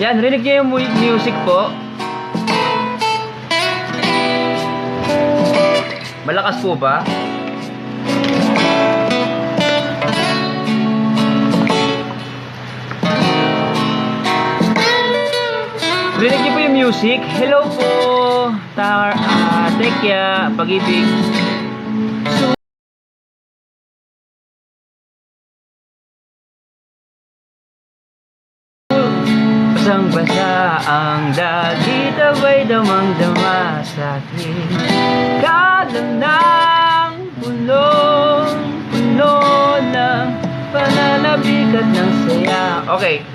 Yan, rinig niyo yung music po. Malakas po ba? Rinig niyo po yung music. Hello po. Tekya, Pag-ibig. Basang-basa ang dagit, abay damang-dama sa akin. Kalam ng punong-puno ng pananabik at ng saya. Okay.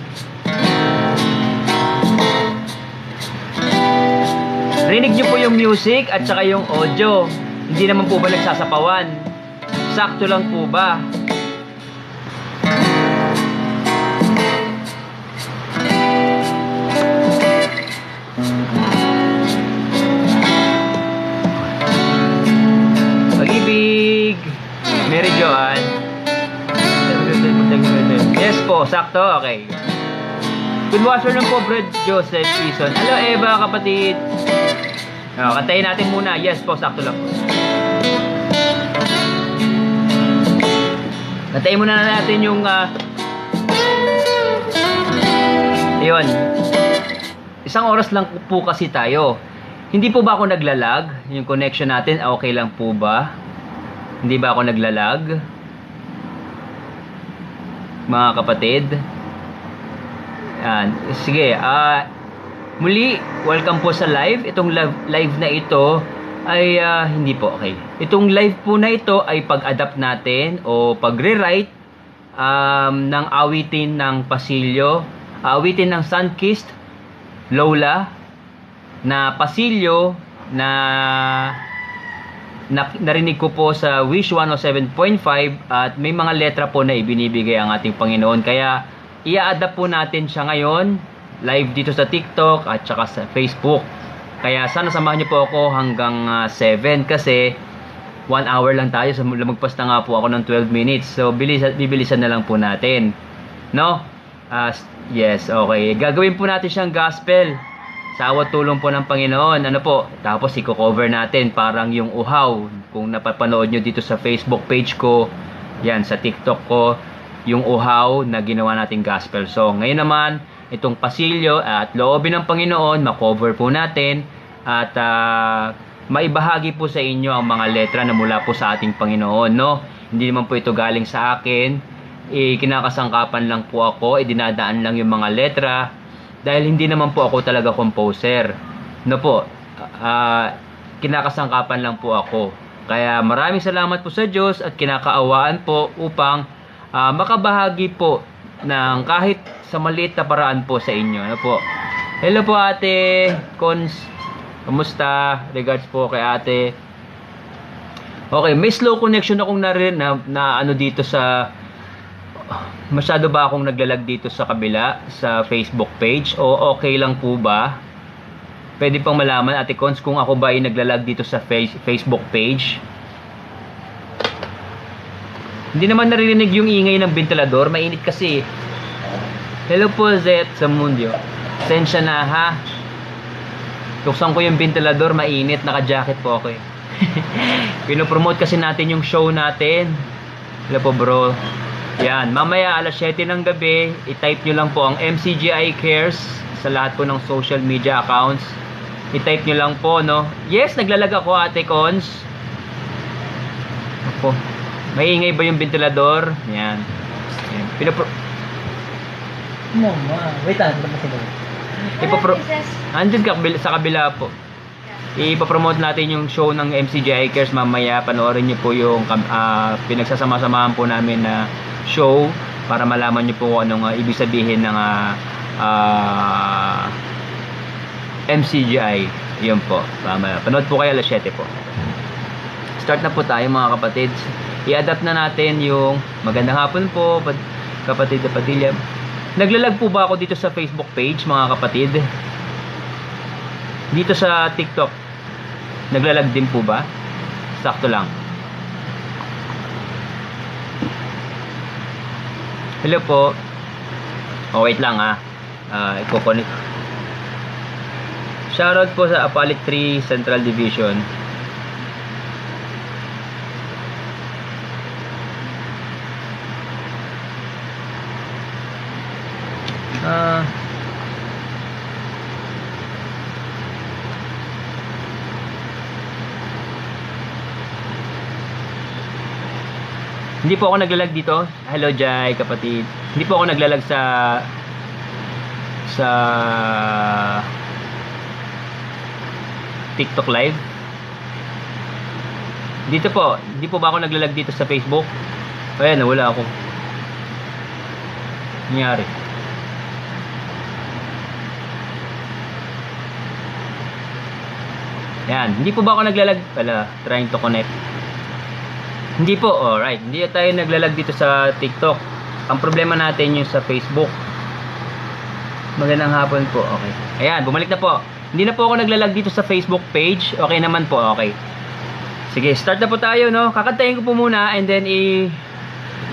Rinig niyo po yung music at saka yung audio. Hindi naman po ba nagsasapawan? Sakto lang po ba? Pag-ibig, Mary Joanne. Yes po, sakto, okay. Good afternoon po, Brad Joseph Ison. Hello Eva, kapatid. Kantayin natin muna. Yes po, sakto lang po. Kantayin muna natin yung yun. Isang oras lang po kasi tayo. Hindi po ba ako naglalag? Yung connection natin, okay lang po ba? Hindi ba ako naglalag? Mga kapatid. Yan. Sige, muli, welcome po sa live. Itong live na ito ay hindi po, okay. Itong live po na ito ay pag-adapt natin o pagre-write ng awitin ng Pasilyo, awitin ng Sunkissed Lola na Pasilyo na narinig ko po sa Wish 107.5 at may mga letra po na ibinibigay ang ating Panginoon. Kaya i-adapt po natin siya ngayon live dito sa TikTok at saka sa Facebook. Kaya sana samahan niyo po ako hanggang 7 kasi 1 hour lang tayo. So lumagpas na nga po ako ng 12 minutes. So bibilisan na lang po natin. No? Yes, okay. Gagawin po natin siyang gospel. Sa awat tulong po ng Panginoon. Ano po? Tapos i-cover natin parang yung uhaw. Kung napapanood nyo dito sa Facebook page ko, yan, sa TikTok ko, yung uhaw na ginawa nating gospel song. Ngayon naman, itong Pasilyo at loobin ng Panginoon, makover po natin at maibahagi po sa inyo ang mga letra na mula po sa ating Panginoon, no? Hindi naman po ito galing sa akin, kinakasangkapan lang po ako, dinadaan lang yung mga letra dahil hindi naman po ako talaga composer, no po? Kinakasangkapan lang po ako. Kaya maraming salamat po sa Diyos at kinakaawaan po upang makabahagi po ng kahit sa maliit na paraan po sa inyo. Ano po? Hello po ate Cons. Kamusta? Regards po kay ate. Okay, may slow connection akong na ano dito sa masyado ba akong naglalag dito sa kabila sa Facebook page o okay lang po ba? Pwede pang malaman ate Cons kung ako ba ay naglalag dito sa Facebook page. Hindi naman naririnig yung ingay ng ventilador, mainit kasi. Hello po Zet sa Mundio. Sensya na ha. Tuksan ko yung ventilador, mainit, naka-jacket po ako eh. Pinopromote kasi natin yung show natin. Hello po bro. Yan, mamaya alas 7 ng gabi, i-type nyo lang po ang MCGI Cares sa lahat po ng social media accounts. I-type nyo lang po, no? Yes, naglalag ako ate Cons. Ako. Maingay ba yung ventilador? Yan. Wait lang, ito pa siguro. Andyan ka sa kabila po. Ipapromote natin yung show ng MCGI Cares mamaya. Panoorin nyo po yung pinagsasama-samahan po namin na show para malaman nyo po kung anong ibig sabihin ng MCGI. Yun po. Panood po kayo alas 7 po. Start na po tayo mga kapatid. I-adapt na natin yung magandang hapon po kapatid na Padilla. Naglalag po ba ako dito sa Facebook page mga kapatid? Dito sa TikTok naglalag din po ba? Sakto lang. Hello po. Oh, wait lang i-connect. Shoutout po sa Apalit 3 Central Division. Hindi po ako naglalag dito. Hello Jai, kapatid. Hindi po ako naglalag sa TikTok live. Dito po, hindi po ba ako naglalag dito sa Facebook? Ayan, wala ako. Nangyari. Yan, hindi po ba ako naglalag? Wala, trying to connect. Hindi po, alright. Hindi tayo naglalag dito sa TikTok. Ang problema natin yung sa Facebook. Magandang hapon po, okay. Ayan, bumalik na po. Hindi na po ako naglalag dito sa Facebook page. Okay naman po, okay. Sige, start na po tayo, no? Kakantahin ko po muna and then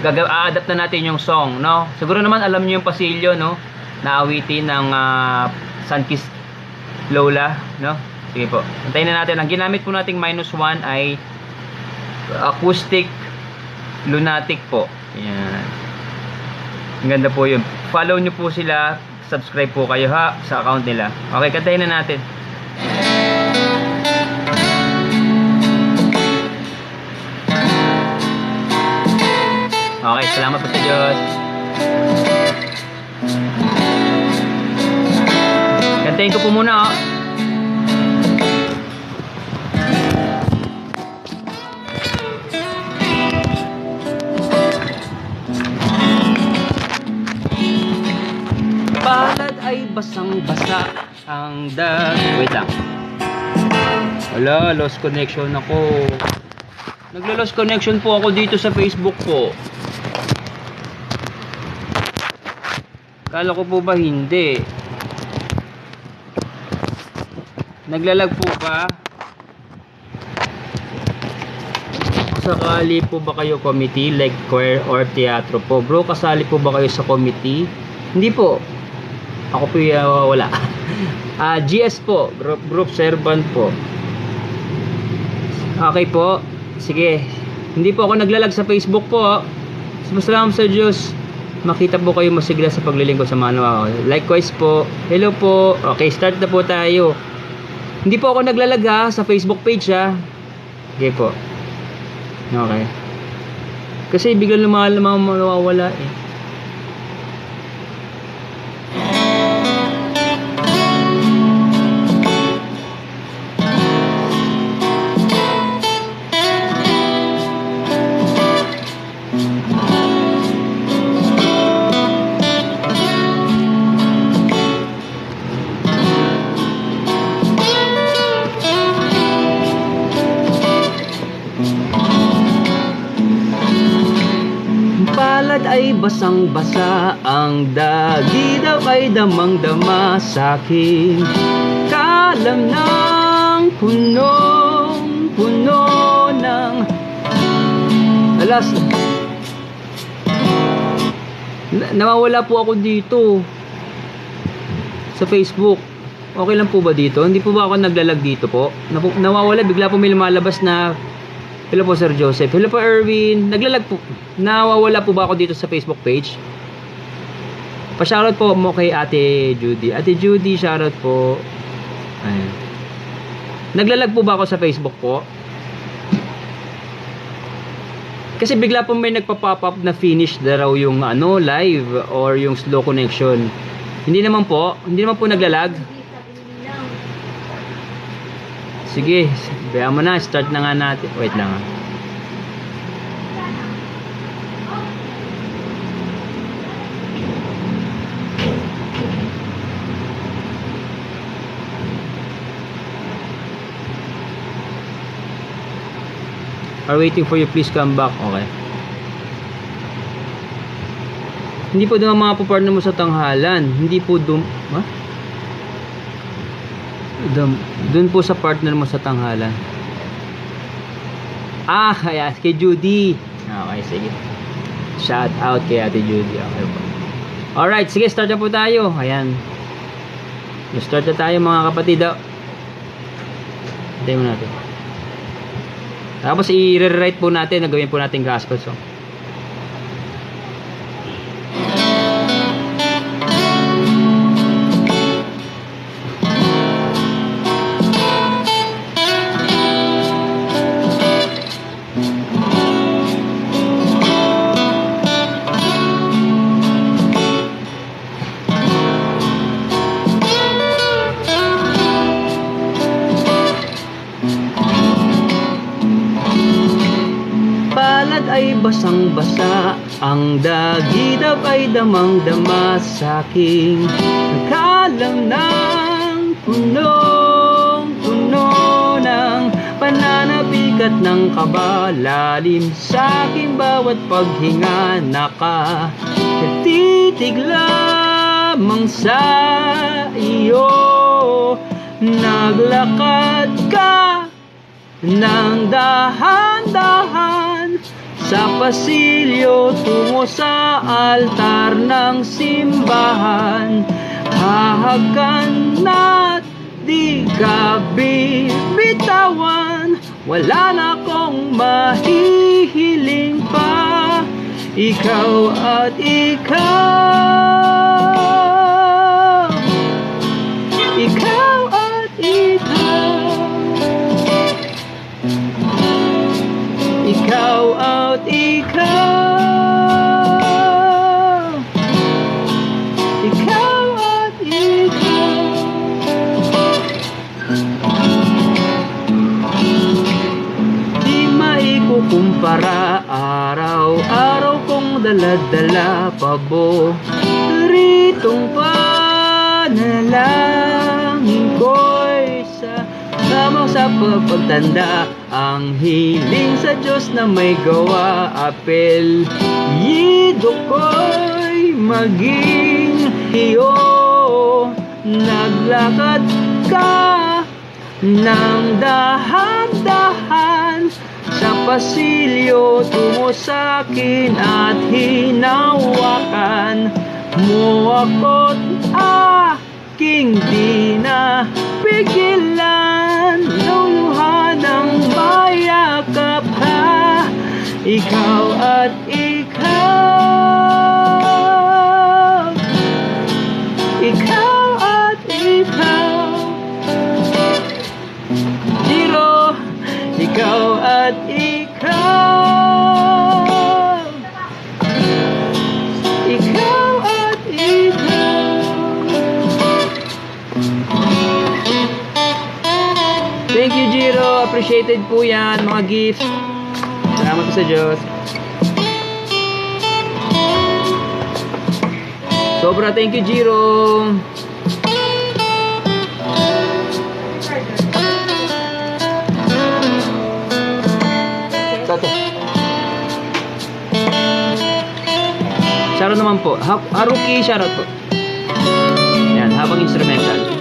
a-adapt na natin yung song, no? Siguro naman alam niyo yung Pasilyo, no? Naawitin ng Sunkissed Lola, no? Sige po. Antayin na natin. Ang ginamit po nating -1 ay Acoustic Lunatic po. Ayan. Ang ganda po yun. Follow nyo po sila. Subscribe po kayo ha sa account nila. Okay, kantahin na natin. Okay, salamat po sa Diyos. Kantahin ko po muna Palad ay basang-basa ang Wait lang. Wala, lost connection ako. Naglo-lost connection po ako dito sa Facebook po. Kala ko po ba hindi? Naglalag po ba? Sakali po ba kayo committee like choir or teatro po? Bro, kasali po ba kayo sa committee? Hindi po. Ako po wala. GS po, group servant po. Okay po. Sige. Hindi po ako naglalag sa Facebook po. Salamat sa Diyos. Makita po kayo masigla sa paglilingkod sa mga likewise po. Hello po. Okay, start na po tayo. Hindi po ako naglalag sa Facebook page Okay po. Okay. Kasi biglang lumawala eh. Ay basang-basa ang dagi daw ay damang-dama sa'kin. Kalam ng punong-puno ng alas. Nawawala po ako dito sa Facebook. Okay lang po ba dito? Hindi po ba ako naglalag dito po? Nawawala, bigla po may lumalabas na hello po Sir Joseph. Hello po Erwin. Naglalag po. Nawawala po ba ako dito sa Facebook page? Pa-shoutout po mo kay Ate Judy. Ate Judy, shoutout po. Ayan. Naglalag po ba ako sa Facebook po? Kasi bigla po may nagpa-pop up na finish na raw yung live or yung slow connection. Hindi naman po naglalag. Sige, bayan mo na, start na nga natin. Wait lang Are waiting for you, please come back. Okay. Hindi po naman mga partner mo sa tanghalan. Hindi po Doon po sa partner mo sa tanghalan. Kaya kay Judy. Okay, sige. Shout out kay Ate Judy. Okay po. Alright, sige, start na po tayo. Ayan. Start na tayo mga kapatid. Hintayin mo natin. Tapos i-rewrite po natin, nagawin po natin gospel song. Ay basang-basa, ang dagidap ay damang-dama sa'king kalam ng punong-puno ng pananabik at ng kabalalim sa'king bawat paghinga nakatitig lamang sa iyo. Naglakad ka ng dahan-dahan sa pasilyo tungo sa altar ng simbahan. Hahagan na't di ka bibitawan, wala na akong mahihiling pa. Ikaw at ikaw, ikaw at ikaw, ikaw at ikaw, ikaw at ikaw. Di maikukumpara, araw-araw kong dala-dala paboritong panalangin ko'y sama sa pagtanda, ang hiling sa Diyos na may gawa. Apel yido ko'y maging iyo. Naglakad ka ng dahan-dahan sa pasilyo tungo sa'kin at hinawakan mo ako't aking di na pigilan. Luluhan ng mayakap ka, ikaw at ikaw, ikaw at ikaw. Zero, ikaw at ikaw, ikaw at ikaw. Thank you, Jiro. Appreciated po yan, mga gifts. Salamat po sa Diyos. Sobra, thank you, Jiro. Shoutout naman po. Haruki, shoutout po. Yan, habang instrumental.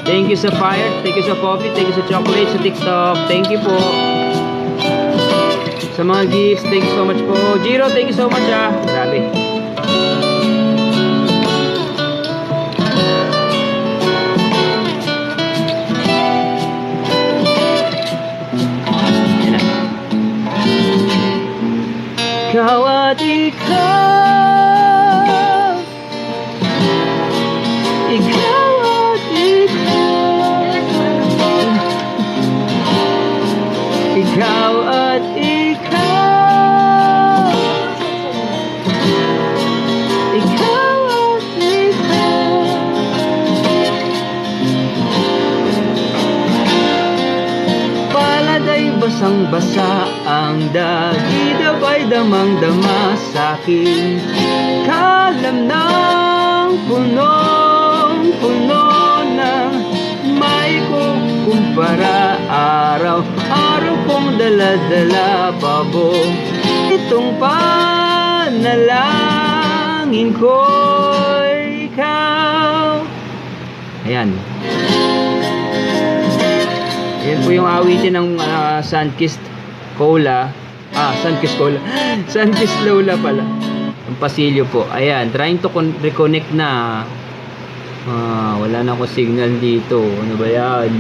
Thank you sa fire, thank you sa coffee, thank you sa chocolate, sa TikTok. Thank you po. Sa mga gifts, thank you so much po. Jiro, thank you so much Grabe. Yan na. Ikaw at ikaw, ikaw at ikaw, ikaw at ikaw, ikaw at ikaw. Palad ay basang-basa, ang dagidap ay damang-dama sa'king kalam ng punong-puno ng may kukumpara. Araw-araw kong dala-dala pabo itong panalangin ko'y ikaw. Ayan. Ayan po yung awitin ng Sunkissed Cola. Sunkissed Cola. Sunkissed Lola pala. Ang pasilyo po. Ayan, trying to reconnect na. Wala na ako signal dito. Ano ba yan?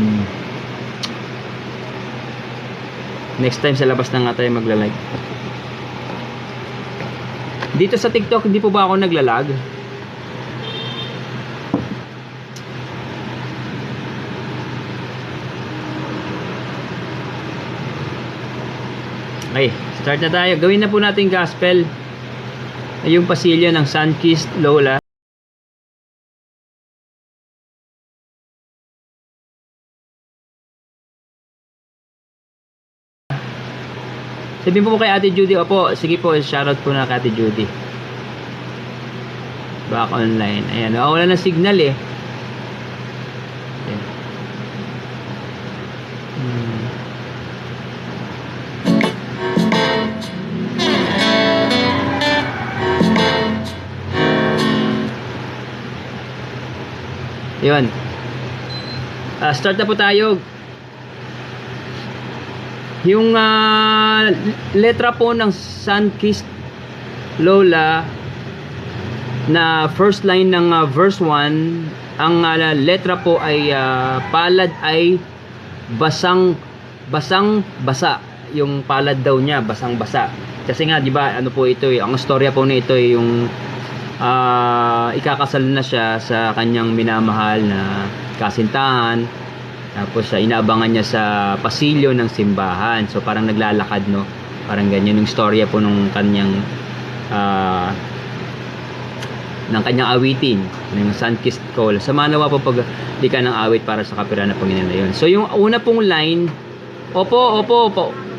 Next time sa labas na nga tayo magla-live. Dito sa TikTok, hindi po ba ako naglalag? Okay, start na tayo. Gawin na po natin gospel. Yung pasilyo ng Sunkissed Lola. Sabihin po kay Ate Judy, opo, sige po, shoutout po na kay Ate Judy. Back online. Ayan, wala na signal eh. Ayan. Yun. Start na po tayo. Yung letra po ng Sunkissed Lola na first line ng verse 1, ang letra po ay palad ay basang-basa. Yung palad daw niya basang-basa. Kasi nga 'di ba, ano po ito ang storya po nito yung ikakasal na siya sa kanyang minamahal na kasintahan. Tapos inaabangan niya sa pasilyo ng simbahan. So parang naglalakad, no? Parang ganyan yung storya po nung kanyang ng kanyang awitin, ng Sunkissed Lola. Sama nawa po pag di ka ng awit para sa kapirahan ng Panginoon na yun. So yung una pong line, opo,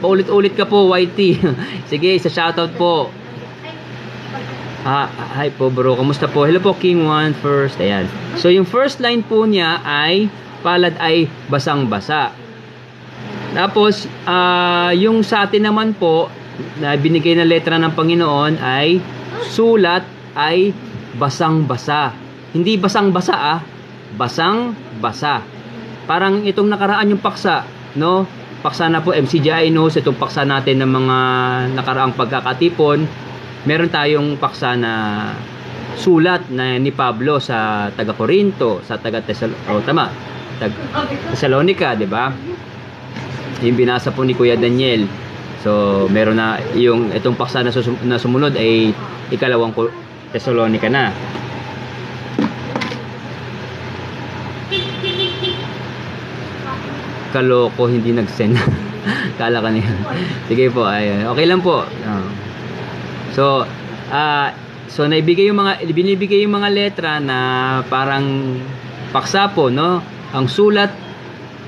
paulit-ulit ka po, YT. Sige, sa shoutout po. Hi po bro, kamusta po? Hello po, King One first. Ayan. So yung first line po niya ay palad ay basang-basa. Tapos yung sa atin naman po na binigay na letra ng Panginoon ay sulat ay basang-basa. Hindi basang-basa basang-basa. Parang itong nakaraan yung paksa, no? Paksa na po, MCGI knows itong paksa natin ng mga nakaraang pagkakatipon. Meron tayong paksa na sulat na ni Pablo sa taga-Corinto, sa Thessalonica, 'di ba? Yung binasa po ni Kuya Daniel. So, meron na yung itong paksa na sumunod ay ikalawang Thessalonica na. Kaloko, hindi nag-send. Kala ka niya. Sige po, ayun. Okay lang po. So, binibigay yung mga letra na parang paksa po, no? Ang sulat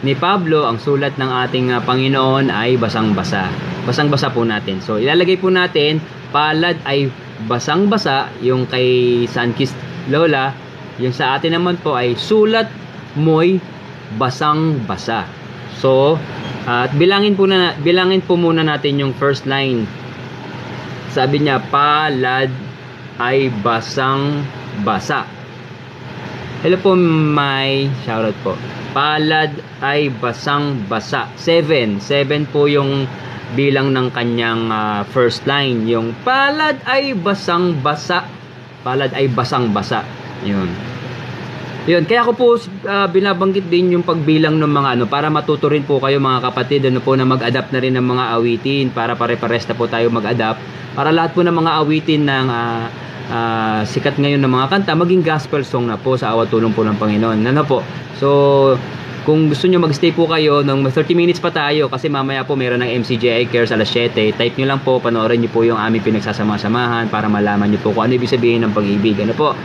ni Pablo, ang sulat ng ating Panginoon ay basang-basa. Basang-basa po natin. So, ilalagay po natin, palad ay basang-basa, yung kay Sunkissed Lola. Yung sa atin naman po ay sulat mo'y basang-basa. So, at bilangin po muna natin yung first line. Sabi niya, palad ay basang-basa. Hello po, my shoutout po. Palad ay basang-basa. 7 po yung bilang ng kanyang first line. Yung palad ay basang-basa. Palad ay basang-basa. Yun. Kaya ako po binabanggit din yung pagbilang ng mga para matuto rin po kayo mga kapatid po na mag-adapt na rin ng mga awitin para pare-pares na po tayo mag-adapt para lahat po ng mga awitin ng sikat ngayon ng mga kanta maging gospel song na po sa awa tulong po ng Panginoon. Ano po? So, kung gusto nyo mag-stay po kayo ng 30 minutes pa tayo kasi mamaya po meron ng MCGI Cares alas 7. Type nyo lang po, panoorin nyo po yung aming pinagsasama-samahan para malaman nyo po kung ano ibig sabihin ng pag-ibig. Ano po?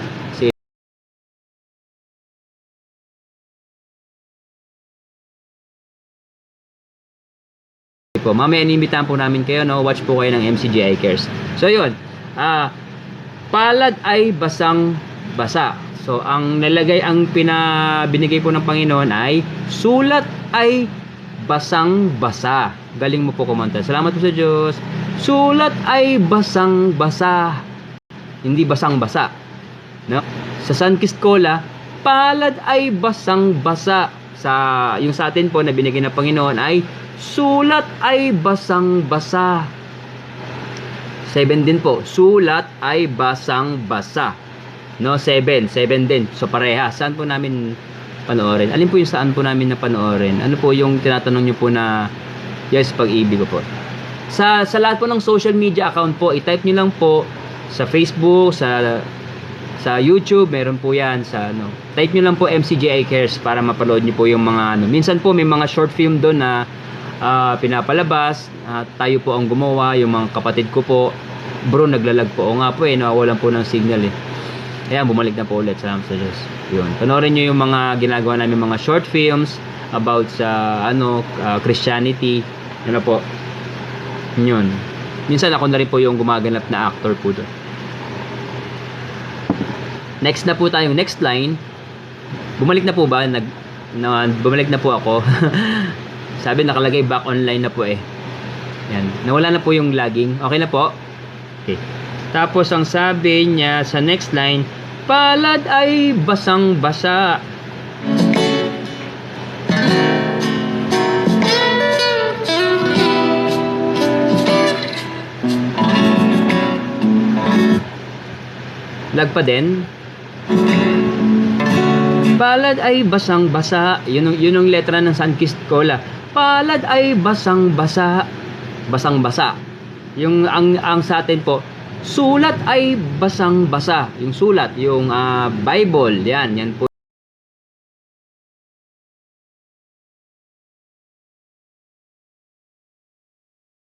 Mamaya inimbitahan po namin kayo, no? Watch po kayo ng MCGI Cares. So yun, palad ay basang-basa. So ang binigay po ng Panginoon ay sulat ay basang-basa. Galing mo po kumanta. Salamat po sa Diyos. Sulat ay basang-basa. Hindi basang-basa. No? Sa Sunkissed Lola, palad ay basang-basa. Yung sa atin po na binigay ng Panginoon ay sulat ay basang-basa. 7 din po. Sulat ay basang-basa. No, 7 din. So pareha. Saan po namin panoorin? Alin po yung saan po namin na panoorin? Ano po yung tinatanong nyo po na yes, pag-ibig ko po? Sa lahat po ng social media account po, i-type nyo lang po sa Facebook, sa YouTube, meron po yan sa ano. Type nyo lang po MCGI Cares para mapanood nyo po yung mga ano. Minsan po may mga short film doon na pinapalabas. Tayo po ang gumawa, yung mga kapatid ko po. Bro, naglalag po. O nga po nawawalan po ng signal eh. Ayan, bumalik na po ulit. Salamat sa Diyos. Yun. Panoorin nyo yung mga ginagawa namin mga short films about sa Christianity. Ano po. Yun. Minsan ako na rin po yung gumaganap na actor po doon. Next na po tayong next line. Bumalik na po ba? Bumalik na po ako. Sabi nakalagay back online na po eh. Yan. Nawala na po yung lagging. Okay na po? Okay. Tapos ang sabi niya sa next line, palad ay basang-basa. Lag pa din. Palad ay basang-basa. Yun yung letra ng Sunkist Cola. Palad ay basang-basa. Basang-basa. Yung ang sa atin po, sulat ay basang-basa. Yung sulat, yung Bible, yan po.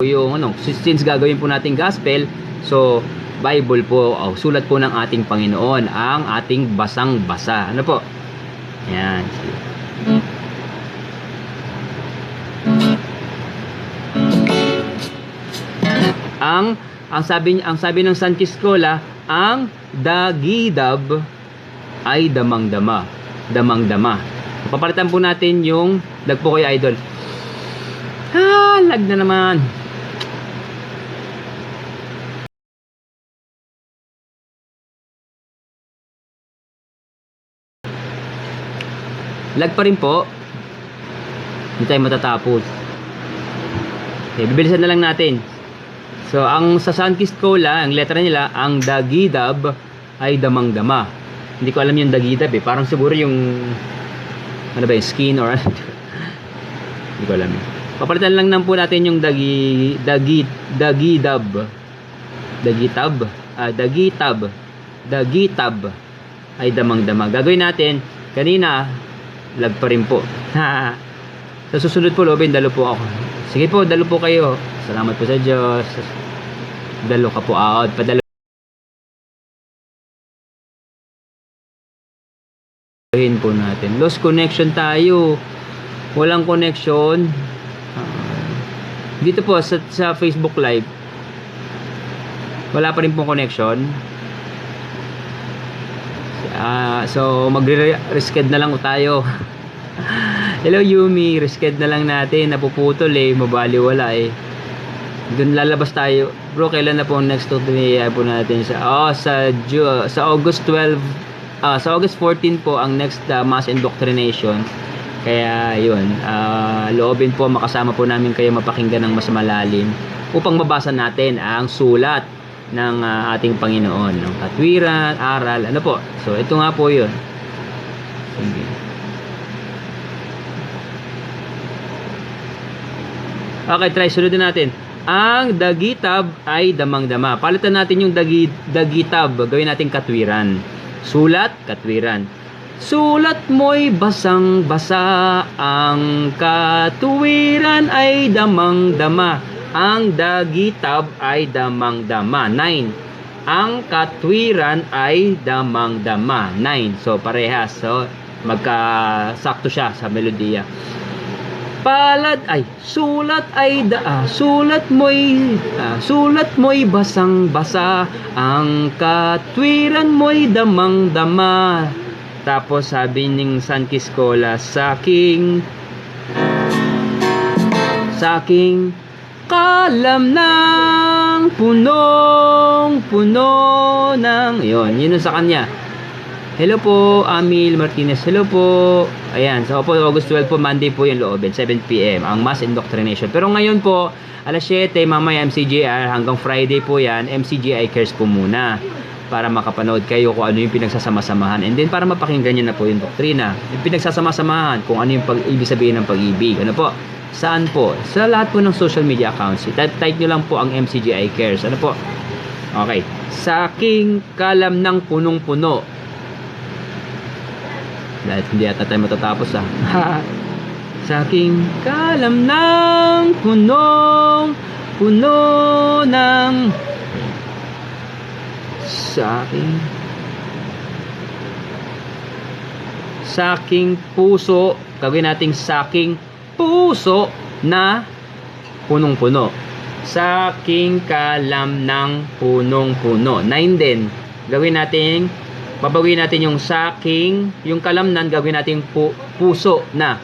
Yung since gagawin po nating gospel, so Bible po, sulat po ng ating Panginoon, ang ating basang-basa. Ano po? Yan. Ang sabi ng Sanchez Cola, ang dagidab ay damang-dama. Damang-dama. Papalitan po natin yung lag po kayo, idol. Lag na naman. Lag pa rin po. Hindi tayo matatapos. Okay, bibilisan na lang natin. So, ang sa Sunkist Cola, ang letra nila, ang dagidab ay damang-dama. Hindi ko alam yung dagidab eh. Parang siguro yung ano ba yung skin or ano. Hindi ko alam. Papalitan lang po natin yung dagitab. Dagitab ay damang-dama. Gagawin natin, kanina lag pa rin po. Sa susunod po, Lobin, dalo po ako. Sige po, dalo po kayo. Salamat po sa Diyos. Dalo ka po out. Padalo po natin. Lost connection tayo. Walang connection. Dito po, sa Facebook Live, wala pa rin pong connection. So magre-resched na lang tayo. Hello Yumi, resched na lang natin. Napuputol eh, mabaliwala eh. Doon lalabas tayo. Bro, kailan na po next talk po natin sa August 12, sa August 14 po ang next mass indoctrination. Kaya yun, loobin po makasama po namin kayo mapakinggan ng mas malalim upang mabasa natin ang sulat ng ating Panginoon, ng katwiran, aral, ano po. So ito nga po yun. Sige. Okay, try, sunodin natin. Ang dagitab ay damang-dama. Palitan natin yung dagitab, gawin natin katwiran. Sulat, katwiran. Sulat mo'y basang-basa, ang katwiran ay damang-dama. Ang dagitab ay damang-dama. 9. Ang katwiran ay damang-dama. 9. So, parehas. So, magkasakto siya sa melodiya. Sulat mo'y basang-basa, ang katwiran mo'y damang-dama. Tapos sabi ng Sankis Cola, saking kalam ng punong-puno ng yun sa kanya. Hello po, Amil Martinez. Hello po. Ayan, so po, August 12 po, Monday po yung loobin, 7 p.m. ang mass indoctrination. Pero ngayon po, alas 7, mamaya MCGR, hanggang Friday po yan, MCGI Cares po muna. Para makapanood kayo kung ano yung pinagsasama-samahan. And then, para mapakinggan nyo na po yung doktrina. Yung pinagsasama-samahan, kung ano yung ibig sabihin ng pag-ibig. Ano po? Saan po? Sa lahat po ng social media accounts. Type nyo lang po ang MCGI Cares. Ano po? Okay. Sa aking kalam ng punong-puno. Dahil hindi ata tayo matatapos Sa aking kalam ng punong-puno ng sa aking puso, gawin nating sa aking puso na punong-puno. Sa aking kalam ng punong-puno. 9 din. Gawin natin, babawin natin yung sa aking, yung kalamnan, gawin natin puso na.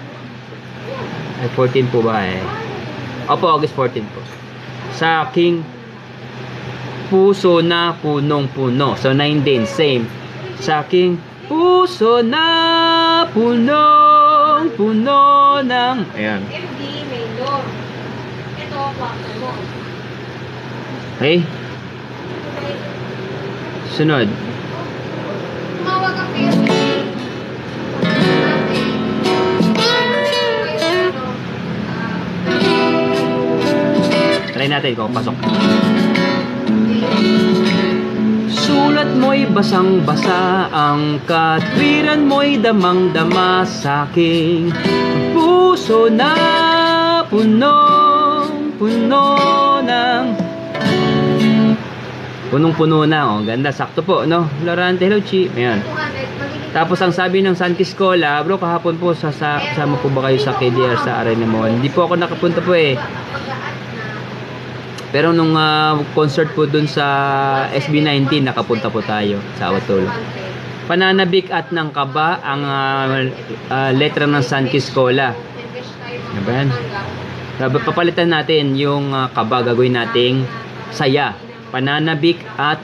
Ay, 14 po ba eh? Opo, August 14 po. Sa aking puso na punong-puno. So, 9 din. Same. Sa aking puso na punong-puno ng... Ayan. MD, Mayor. Ito, kwarto mo. Okay? Sunod. Tumawag ang PSP. Try natin kung pasok. Sulat mo'y basang-basa, ang katwiran mo'y damang-dama sa aking puso na punong-puno ng... Punong-puno na, oh, ganda, sakto po, no? Lorante, hello, Chi. Ayan. Tapos ang sabi ng San Kiscola, bro, kahapon po, sama po ba kayo sa KDR sa Arena Mall? Hindi po ako nakapunta po eh. Pero nung concert po dun sa SB19, nakapunta po tayo sa Awatulo. Pananabik at ng kaba ang letra ng San Kiscola. Ano ba yan? Papalitan natin yung kaba, gagawin nating saya. Pananabik at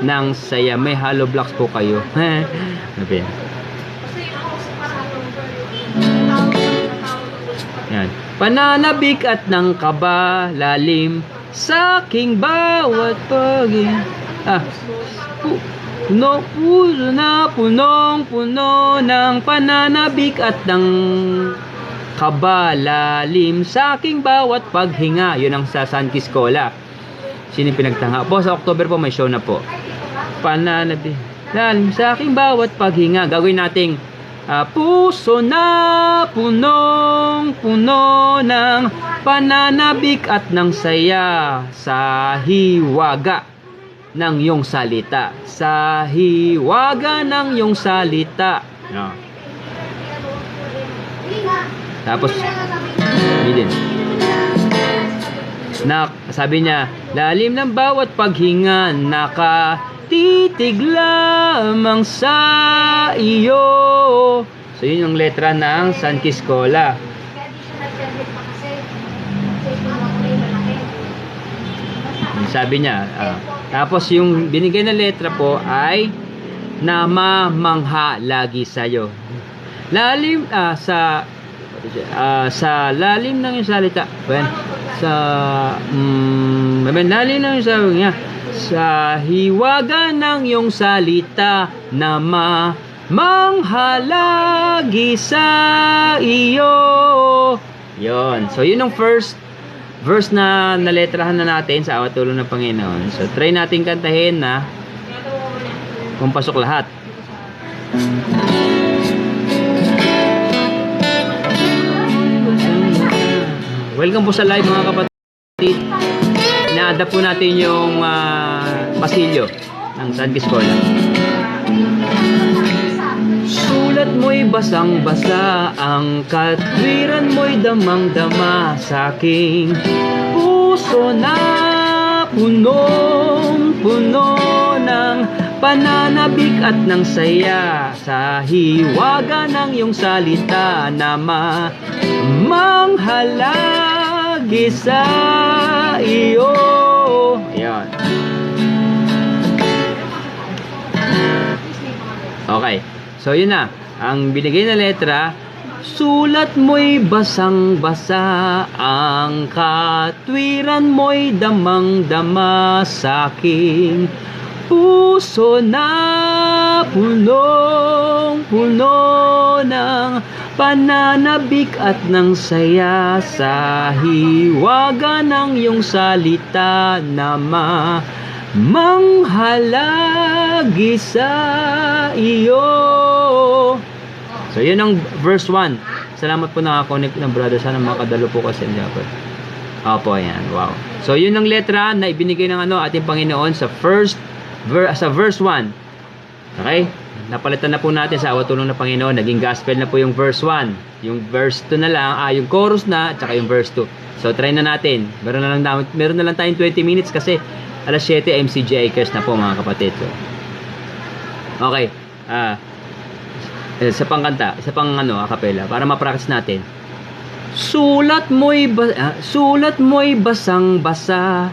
ng saya. May hollow blocks po kayo. Ano ba yan? Yan. Pananabik at ng kaba, lalim sa aking bawat puso na punong-puno ng pananabik at ng kaba, lalim sa aking bawat paghinga. Yun ang sa San Kiscola. Sino pinagtanga? Po, sa October po may show na po. Pananabik, lalim sa aking bawat paghinga. Gawin nating puso na punong-puno ng pananabik at ng saya sa hiwaga ng iyong salita. Sa hiwaga ng iyong salita. No. Tapos, din. Sabi niya, lalim ng bawat paghinga, nakatitig lamang sa iyo. So, yun yung letra ng San Kiscola. Sabi niya, tapos yung binigay na letra po ay namamangha lagi sa'yo. Lalim, sa lalim ng yung salita. Well, lalim ng yung sabi niya, sa hiwaga ng yung salita na manghalagi sa iyo. Yon. So, yun ang first verse na naletrahan na natin sa awat tulong ng Panginoon. So, try natin kantahin na kung pasok lahat. Welcome po sa live mga kapatid. Ina-adapt po natin yung pasilyo ng San Kiscola. Sulat mo'y basang-basa, ang katwiran mo'y damang-dama sa aking puso na punong-puno ng pananabik at ng saya sa hiwaga ng iyong salita na manghalagi sa iyo. Ayan. Okay. So, yun na. Ang binigay na letra Sulat mo'y basang-basa, ang katwiran mo'y damang-dama sa'king puso na punong-puno ng pananabik at ng saya sa hiwaga ng iyong salita na manghalagi sa iyo. So, yun ang verse 1. Salamat po nakakonect ng brother. Sana makadalo po kasi niya po. Opo, yan. Wow. So, yun ang letra na ibinigay ng ating Panginoon sa verse 1. Okay? Napalitan na po natin sa awa tulong ng Panginoon. Naging gospel na po yung verse 1. Yung verse 2 na lang, yung chorus na, at saka yung verse 2. So, try na natin. Meron na lang tayong 20 minutes kasi alas 7 MCG Acres na po mga kapatid. So, okay. Sa pangkanta, isa pang acapella para ma-practice natin. Sulat mo'y basang-basa,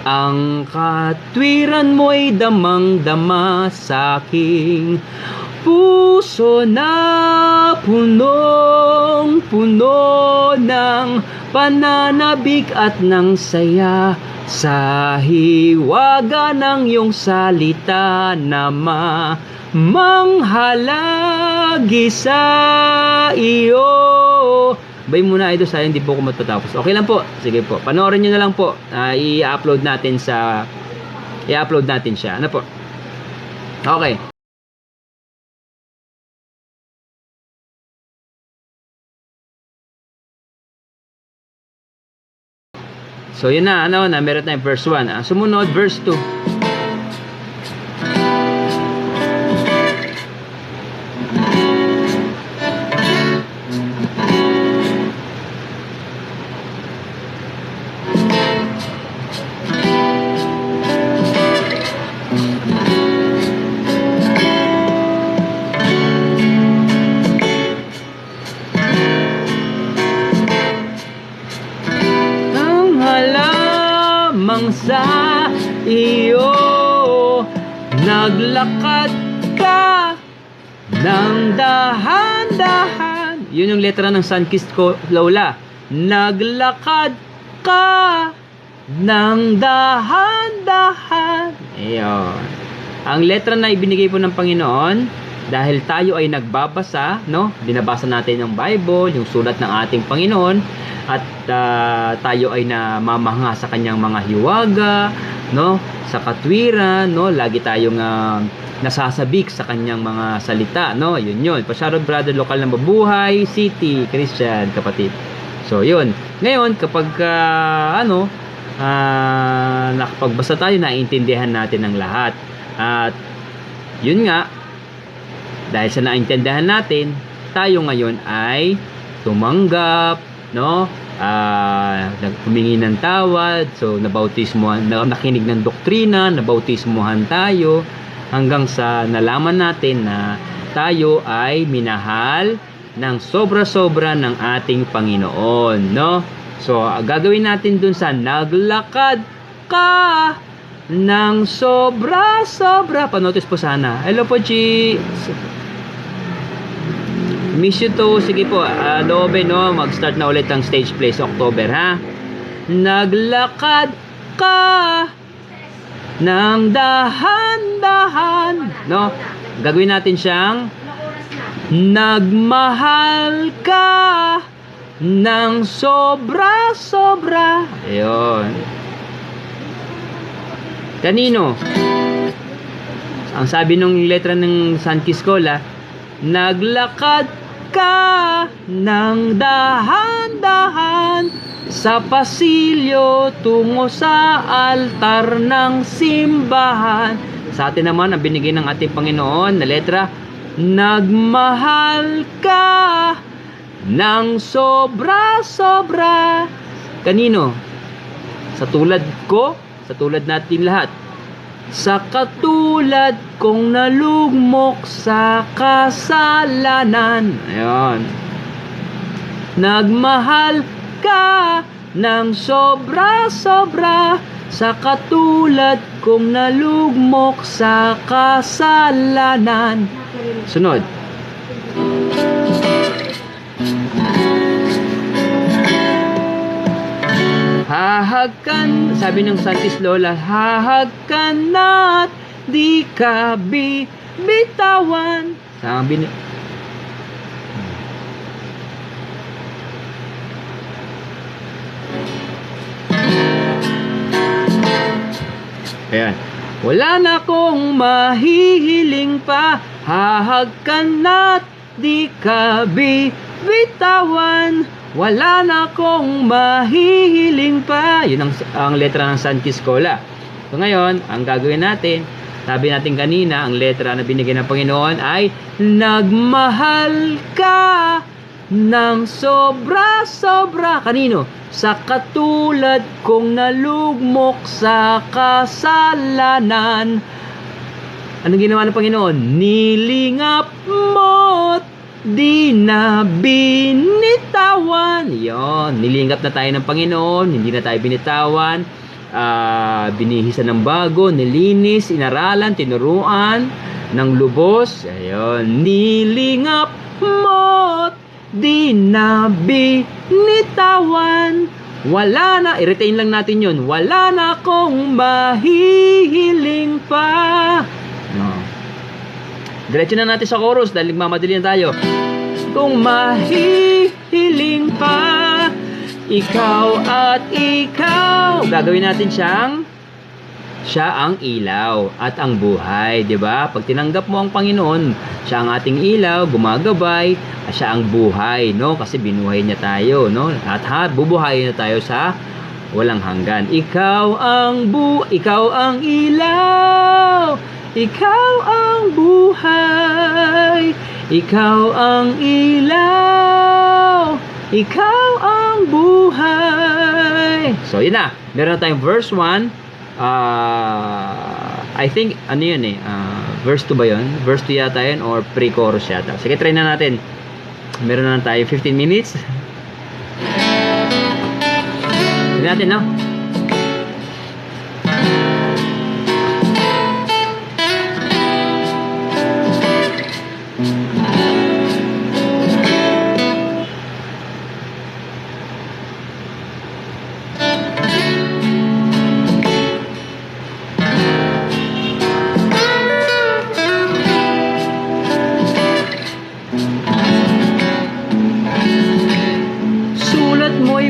ang katwiran mo'y damang-dama sa'king puso na punong-puno ng pananabik at ng saya sa hiwaga ng iyong salita na manghalagi sa iyo. Bay muna ito sa hindi po ako matatapos. Okay lang po. Sige po. Panoorin niyo na lang po. I-upload natin siya. Ano po? Okay. So yun na, meron tayong verse 1. Sumunod, verse 2. Sa iyo naglakad ka ng dahan-dahan. Yun yung letra ng Sunkist ko, Lola. Naglakad ka ng dahan-dahan. Ayun. Ang letra na ibinigay po ng Panginoon dahil tayo ay nagbabasa, binabasa natin yung Bible, yung sulat ng ating Panginoon, at tayo ay namamahanga sa kanyang mga hiwaga, sa katwiran, lagi tayong nasasabik sa kanyang mga salita, yun. Pasarod brother, lokal ng Mabuhay City, Christian, kapatid. So yun. Ngayon kapag nakapagbasa tayo, naiintindihan natin ang lahat. At yun nga, dahil sa naintindihan natin, tayo ngayon ay tumanggap, humingi ng tawad. So nabautismuhan, nakinig ng doktrina, nabautismuhan tayo hanggang sa nalaman natin na tayo ay minahal ng sobra-sobra ng ating Panginoon, So gagawin natin dun sa naglakad ka ng sobra-sobra. Panotis po sana. Hello po, Chi. Miss you to. Sige po, Lobe, mag-start na ulit ang stage play sa October, ha? Naglakad ka ng dahan-dahan, Gagawin natin siyang nagmahal ka ng sobra-sobra. Ayun. Kanino? Ang sabi ng letra ng Sunkist Cola, naglakad ka ng dahan-dahan sa pasilyo tungo sa altar ng simbahan. Sa atin naman ang binigay ng ating Panginoon na letra, nagmahal ka ng sobra-sobra. Kanino? Sa tulad ko, sa tulad natin lahat. Sa katulad kong nalugmok sa kasalanan. Ayun. Nagmahal ka ng sobra-sobra sa katulad kong nalugmok sa kasalanan. Sunod. hahagkan, sabi ng Santis Lola, hahagkan at di ka bitawan. Sabi ni Ayan. Wala na akong mahihiling pa, hahagkan at di ka bitawan. Wala na akong mahihiling pa. Yun ang letra ng Santis Cola. So ngayon, ang gagawin natin, sabi natin kanina, ang letra na binigay ng Panginoon ay nagmahal ka ng sobra-sobra. Kanino? Sa katulad kong nalugmok sa kasalanan. Anong ginawa ng Panginoon? Nilingap mo't di na binitawan. Yon, nilingap na tayo ng Panginoon, hindi na tayo binitawan. Binihisan ng bago, nilinis, inaralan, tinuruan ng lubos. Ayun, nilingap mo't di na binitawan. Wala na, i-retain lang natin yun. Wala na akong mahihiling pa. No. Diretso na natin sa chorus dahil nagmamadali na tayo. Kung mahihiling pa, ikaw at ikaw. Gagawin natin siya ang ilaw at ang buhay, 'di ba? Pag tinanggap mo ang Panginoon, siya ang ating ilaw, gumagabay, at siya ang buhay, no? Kasi binuhay niya tayo, no? At bubuhayin na tayo sa walang hanggan. Ikaw ang ilaw, ikaw ang buhay, ikaw ang ilaw, ikaw ang buhay. So, yun na. Meron na tayong verse 1. I think, ano yun verse 2 ba yun? Verse 2 yata yun or pre-chorus yata. Sige, try na natin. Meron na tayo 15 minutes. Tignan natin, no?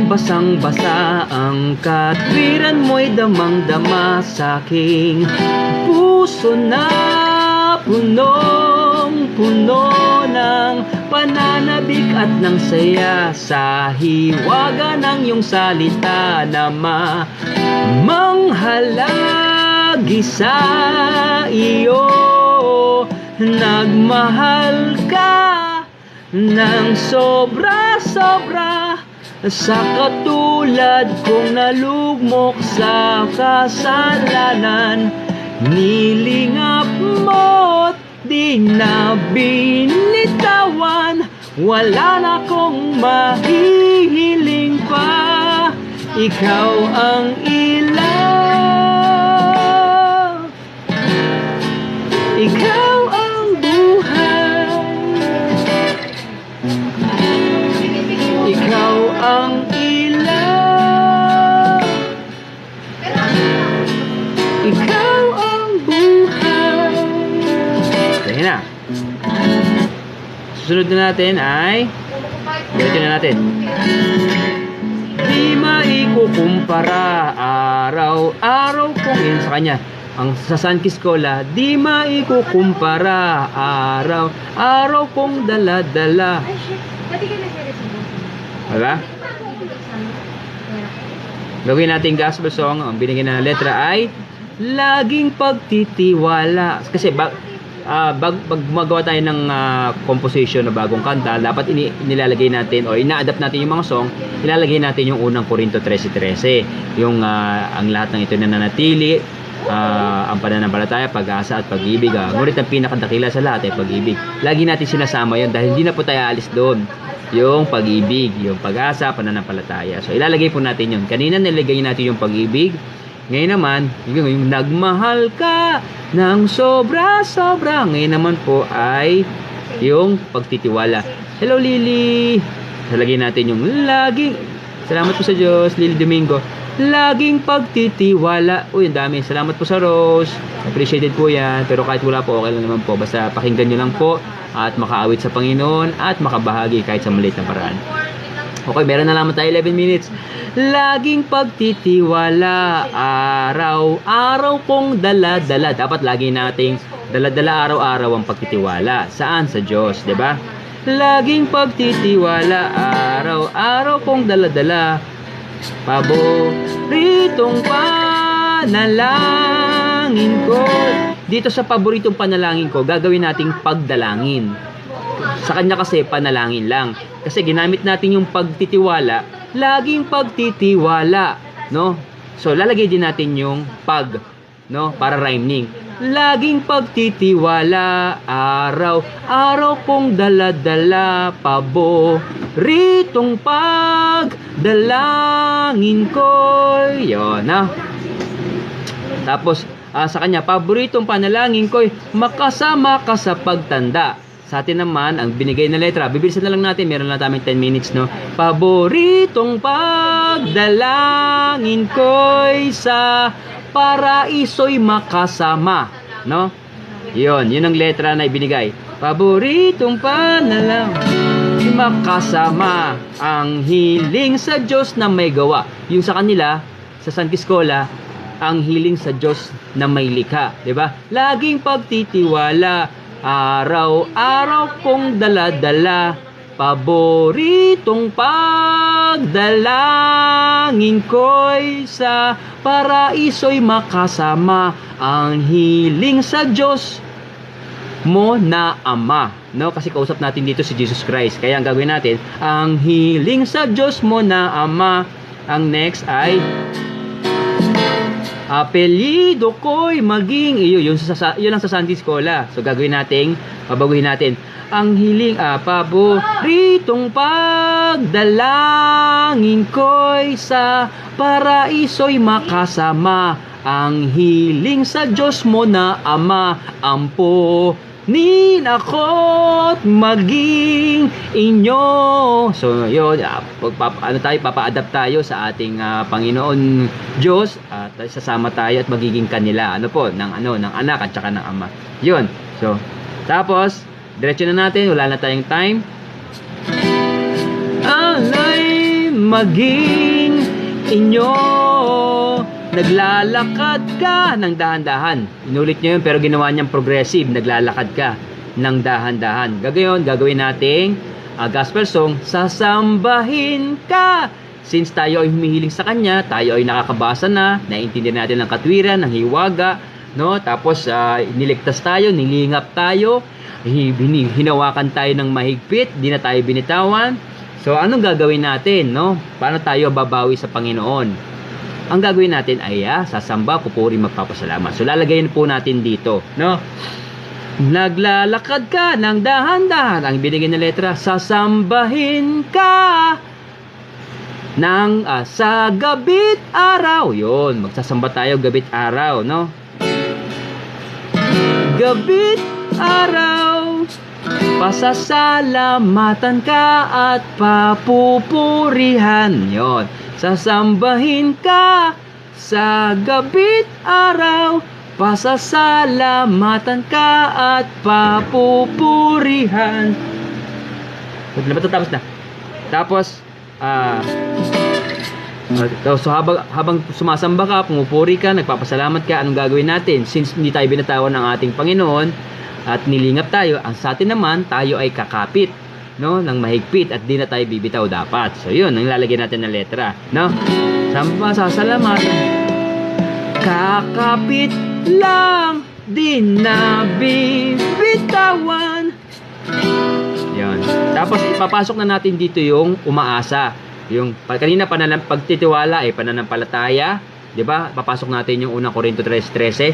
Basang-basa ang katwiran mo'y damang-dama sa'king puso na punong-puno ng pananabik at ng saya sa hiwaga ng iyong salita na manghalagi sa iyo. Nagmahal ka ng sobra-sobra sa katulad kong nalugmok sa kasalanan. Nilingap mo't di na binitawan. Wala na akong mahihiling pa. Ikaw ang ilaw, ikaw ang buhay, ikaw ang ilaw, ikaw ang buhay. Kaya na. Susunod na natin ay diretso na natin. Di maikukumpara araw-araw kong yun sa kanya. Ang sa Santis Cola, di maikukumpara araw-araw kong dala-dala. Ay, shit. Pwede ka nag-resume. Wala? Gawin natin gospel song. Ang binigyan na letra ay laging pagtitiwala. Kasi pag gumagawa tayo ng composition na bagong kanta, dapat nilalagay natin o ina-adapt natin yung mga song, ilalagay natin yung unang Corinto 13:13. Yung ang lahat ng ito na nanatili, ang pananampalataya, pag-asa at pag-ibig. Ngunit ang pinakadakila sa lahat ay pag-ibig. Lagi natin sinasama yun dahil hindi na po tayo alis doon. Yung pag-ibig, yung pag-asa, pananampalataya. So ilalagay po natin yun. Kanina nilagay natin yung pag-ibig. Ngayon naman, yung nagmahal ka ng sobra-sobra. Ngayon naman po ay yung pagtitiwala. Hello, Lily! Nalagay natin yung laging. Salamat po sa Diyos, Lily Domingo. laging pagtitiwala. Uy, ang dami. Salamat po sa Rose. Appreciated po yan. Pero kahit wala po, okay lang naman po. Basta pakinggan nyo lang po at makaawit sa Panginoon at makabahagi kahit sa maliit na paraan. Okay, meron na naman tayo 11 minutes. Laging pagtitiwala, araw-araw kong dala-dala. Dapat lagi nating dala-dala araw-araw ang pagtitiwala. Saan? Sa Diyos, 'di ba? Laging pagtitiwala, araw-araw kong dala-dala. Paboritong panalangin ko. Dito sa paboritong panalangin ko, gagawin nating pagdalangin. Sa kanya kasi panalangin lang. Kasi ginamit natin yung pagtitiwala, laging pagtitiwala, no? So lalagay din natin yung pag, no? Para rhyming. Laging pagtitiwala, araw-araw kong dala-dala, paboritong pagdalangin ko. Yun, na. Tapos sa kanya, paboritong panalangin ko, makasama ka sa pagtanda. Sa atin naman, ang binigay na letra, bibilisan na lang natin, meron lang tayong 10 minutes, no? Paboritong pagdalangin ko'y sa paraiso'y makasama, no? Yun ang letra na ibinigay. Paboritong panalangin, makasama ang hiling sa Diyos na may gawa. Yung sa kanila, sa Santa Escola, ang hiling sa Diyos na may likha, 'di ba? Laging pagtitiwala, araw-araw kong dala-dala, paboritong pagdalangin ko'y sa paraiso'y makasama ang hiling sa Diyos mo na Ama, no? Kasi kausap natin dito si Jesus Christ. Kaya ang gagawin natin, ang hiling sa Diyos mo na Ama. Ang next ay apelyido ko'y maging iyo. Yun ang sa Santa Escola. So gagawin natin, babaguhin natin. Ang hiling, paboritong pagdalangin ko'y sa paraiso'y makasama ang hiling sa Diyos mo na Ama. Ampunin ako't maging inyo. So yun, papa-adapt tayo sa ating Panginoon Diyos at sasama tayo at magiging kanila ng anak at saka ng ama. Yun. So tapos diretso na natin, wala na tayong time. Alay maging inyo, naglalakad ka ng dahan-dahan. Inulit niya yun pero ginawa niyang progressive. Naglalakad ka ng dahan-dahan. Gagawin nating gospel song, sasambahin ka. Since tayo ay humihiling sa Kanya, tayo ay nakakabasa na, naiintindihan natin ang katwiran, ng hiwaga, no? Tapos niligtas tayo, nilingap tayo, hinawakan tayo ng mahigpit, di na tayo binitawan. So anong gagawin natin, no? Paano tayo babawi sa Panginoon? Ang gagawin natin ay sasamba, pupuri, magpapasalamat. So lalagayin po natin dito, no? Naglalakad ka ng dahan-dahan. Ang binigay na letra, sasambahin ka ng sa gabit araw. Yun, magsasamba tayo gabit araw, no? Gabit araw, pasasalamatan ka at papupurihan. Yun, sasambahin ka sa gabit araw, pasasalamatan ka at papupurihan. Tapos na. Tapos so habang sumasamba ka, pumupuri ka, nagpapasalamat ka, anong gagawin natin? Since hindi tayo binatawan ng ating Panginoon at nilingap tayo, ang sa atin naman, tayo ay kakapit, no, ng mahigpit at di na tayo bibitaw dapat. So yun, ang lalagyan natin ng letra, no? Samba sa salamatan, kakapit lang, di na bibitawan. Yun. Tapos ipapasok na natin dito yung umaasa. Yung kanina pagtitiwala ay pananampalataya, 'di ba? Papasok natin yung unang Korinto 3:13,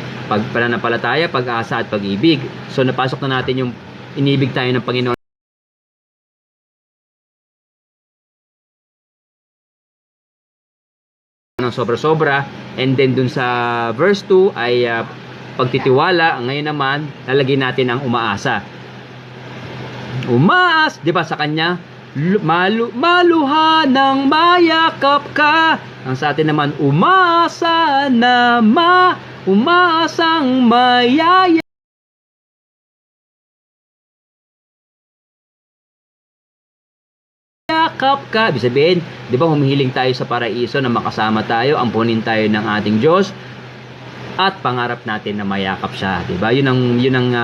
pananampalataya, pag-asa at pag-ibig. So napasok na natin yung inibig tayo ng Panginoon ng sobra-sobra, and then dun sa verse 2 ay pagtitiwala. Ngayon naman lalagyan natin ang umaasa. 'Di ba, sa kanya Maluha ng mayakap ka. Ang sa atin naman, umasa na umaasang mayaya. Yakap ka. Ibig sabihin, di ba humihiling tayo sa paraiso na makasama tayo, ampunin tayo ng ating Diyos, at pangarap natin na mayakap siya. Di ba? Yun ang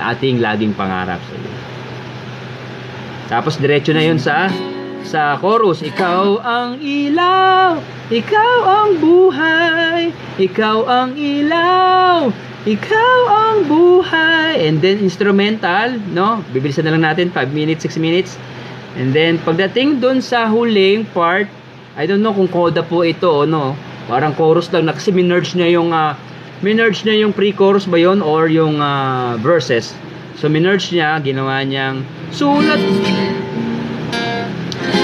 ating laging pangarap. Tapos diretso na yun sa chorus. Ikaw ang ilaw, ikaw ang buhay, ikaw ang ilaw, ikaw ang buhay. And then instrumental, no? Bibilisan na lang natin, 5 minutes, 6 minutes. And then pagdating dun sa huling part, I don't know kung coda po ito o no. Parang chorus lang na kasi minerge niya yung pre-chorus ba yun or yung verses. So minerge niya, ginawa niyang sulat.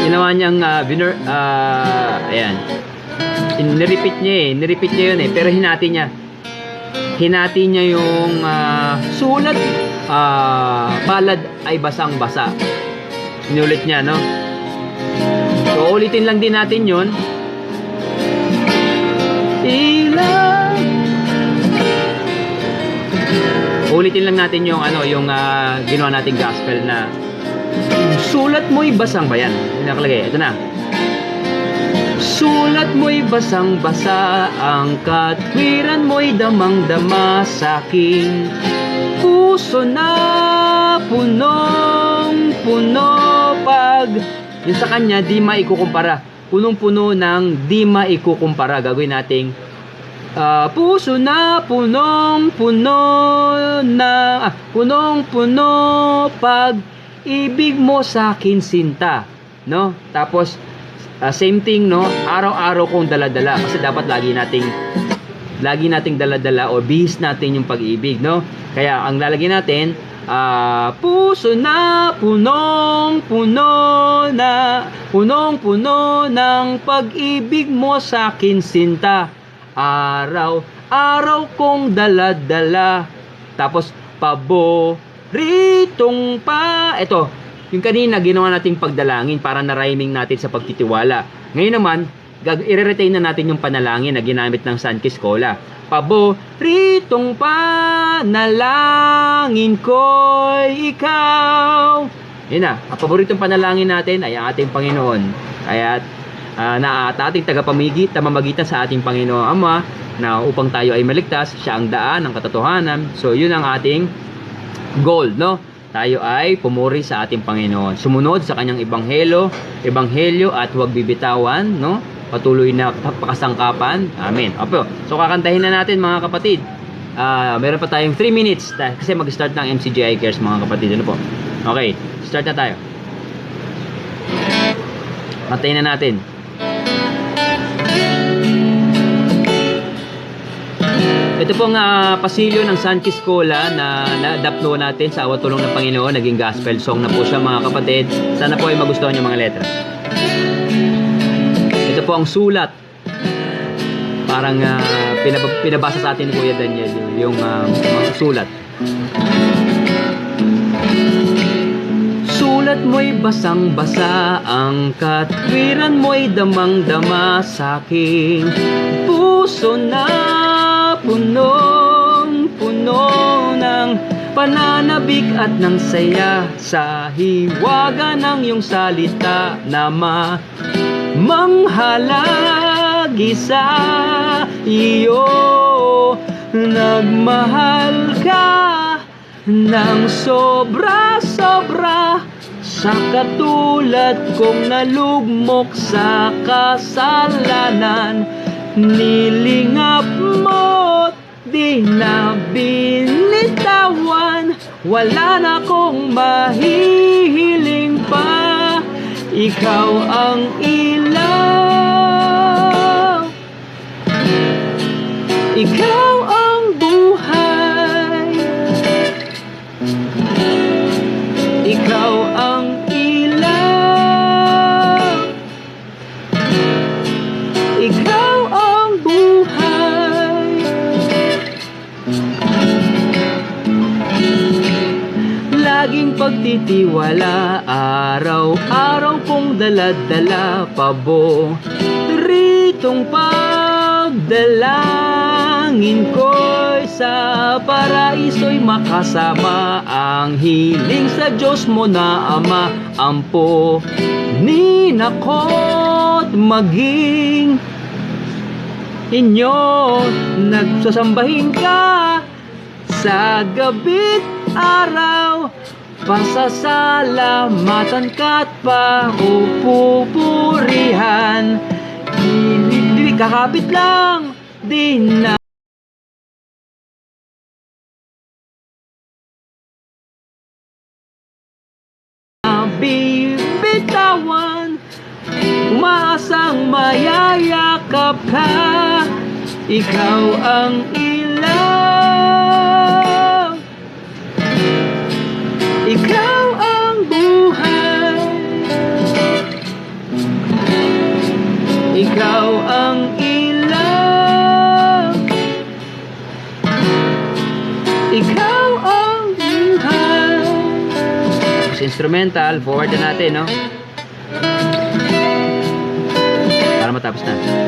Ginawa niyang ayan. Nirepeat niya yun eh. Pero hinati niya yung sulat, palad ay basang-basa. Inulit niya, no? So, ulitin lang din natin yun. Ulitin lang natin yung ginawa nating gospel na sulat mo'y basang ba yan? Yung nakalagay. Ito na. Sulat mo'y basang-basa, ang katwiran mo'y damang-dama sa'king puso na punong-puno pag yung sa kanya di maikukumpara. Punong-puno ng di maikukumpara. Gagawin nating puso na punong-puno punong-puno pag ibig mo sa akin sinta, no? Tapos same thing, no? Araw-araw kong dala-dala kasi dapat lagi nating dala-dala o bihis natin yung pag-ibig, no? Kaya ang lalagyan natin puso na punong-puno ng pag-ibig mo sa akin sinta. Araw-araw kong dala-dala. Tapos paboritong pa. Ito, yung kanina ginawa nating pagdalangin para na-rhyming natin sa pagtitiwala. Ngayon naman, i-retain na natin yung panalangin na ginamit ng San Kiscola. Paboritong panalangin ko'y ikaw. Yun na, ang paboritong panalangin natin ay ang ating Panginoon. Kaya na ating tamamagitan sa ating Panginoon Ama na upang tayo ay maligtas, siya ang daan ng katotohanan. So yun ang ating goal, no? Tayo ay pumuri sa ating Panginoon, sumunod sa kanyang ebanghelyo at huwag bibitawan, no? Patuloy na pakasangkapan. Amen. Opo. So kakantahin na natin mga kapatid. Meron pa tayong 3 minutes kasi mag-start ng MCGI Cares mga kapatid. Ano po? Okay, start na tayo. Kantahin na natin. Ito pong pasilyo ng San Kiscola na na-adapto natin sa awa tulong ng Panginoon. Naging gospel song na po siya mga kapatid. Sana po ay magustuhan yung mga letra. Ito po ang sulat. Parang pinabasa sa atin ni Kuya Daniel yung mga sulat. Sulat mo'y basang-basa, ang katwiran mo'y damang-dama sa'king puso na punong-puno ng pananabik at ng saya sa hiwaga ng iyong salita na manghalagi sa iyo. Nagmahal ka ng sobra-sobra sa katulad kong nalugmok sa kasalanan. Nilingap mo't di na binitawan. Wala na akong mahihiling pa. Ikaw ang ilaw, ikaw ang buhay, ikaw ang ilaw, ikaw ang buhay. Laging pagtitiwala, araw-araw pong dala-dala pabong ritong pagdalangin ko'y sa paraiso'y makasama, ang hiling sa Diyos mo na Ama, ampo ninako't maging inyo, nagsasambahin ka sa gabi't araw, pasasalamatan ka't papupurihan. Hindi kakapit lang din na bibitawan, umaasang mayayakap ka, ikaw ang ilaw, ikaw ang buhay, ikaw ang ilaw, ikaw ang buhay. Tapos instrumental, forward na natin, no? Para matapos na.